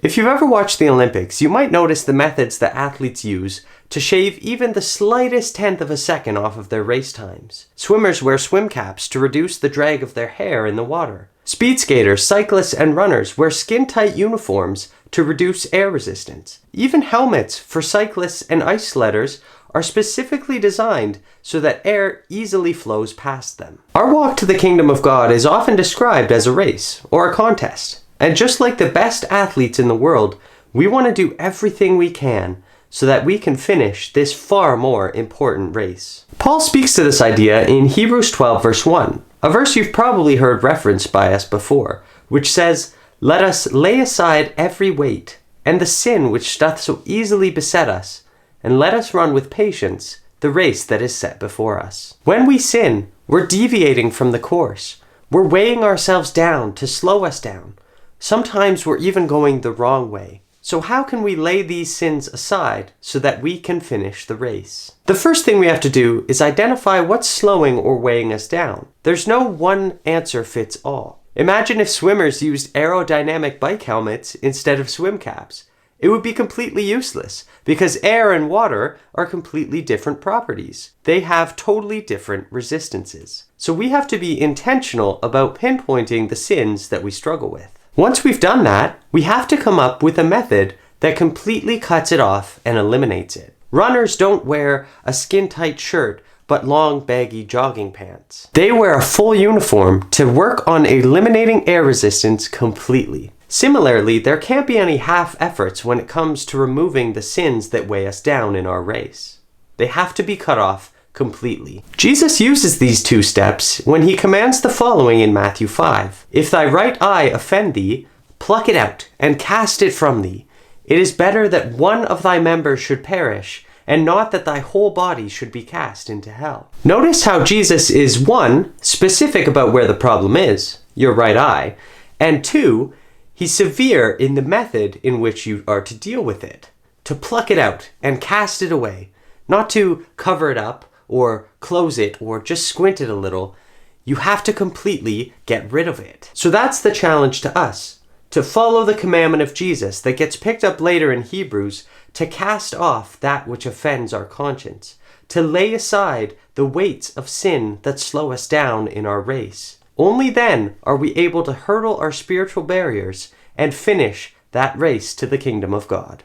If you've ever watched the Olympics, you might notice the methods that athletes use to shave even the slightest tenth of a second off of their race times. Swimmers wear swim caps to reduce the drag of their hair in the water. Speed skaters, cyclists, and runners wear skin-tight uniforms to reduce air resistance. Even helmets for cyclists and ice sledders are specifically designed so that air easily flows past them. Our walk to the kingdom of God is often described as a race or a contest. And just like the best athletes in the world, we want to do everything we can so that we can finish this far more important race. Paul speaks to this idea in Hebrews 12 verse 1, a verse you've probably heard referenced by us before, which says, "Let us lay aside every weight and the sin which doth so easily beset us, and let us run with patience the race that is set before us." When we sin, we're deviating from the course. We're weighing ourselves down to slow us down. Sometimes we're even going the wrong way. So how can we lay these sins aside so that we can finish the race? The first thing we have to do is identify what's slowing or weighing us down. There's no one answer fits all. Imagine if swimmers used aerodynamic bike helmets instead of swim caps. It would be completely useless because air and water are completely different properties. They have totally different resistances. So we have to be intentional about pinpointing the sins that we struggle with. Once we've done that, we have to come up with a method that completely cuts it off and eliminates it. Runners don't wear a skin-tight shirt but long, baggy jogging pants. They wear a full uniform to work on eliminating air resistance completely. Similarly, there can't be any half efforts when it comes to removing the sins that weigh us down in our race. They have to be cut off completely. Jesus uses these two steps when he commands the following in Matthew 5. "If thy right eye offend thee, pluck it out and cast it from thee. It is better that one of thy members should perish, and not that thy whole body should be cast into hell." Notice how Jesus is, 1, specific about where the problem is, your right eye, and 2, he's severe in the method in which you are to deal with it. To pluck it out and cast it away, not to cover it up or close it or just squint it a little. You have to completely get rid of it. So that's the challenge to us, to follow the commandment of Jesus that gets picked up later in Hebrews, to cast off that which offends our conscience, to lay aside the weights of sin that slow us down in our race. Only then are we able to hurdle our spiritual barriers and finish that race to the kingdom of God.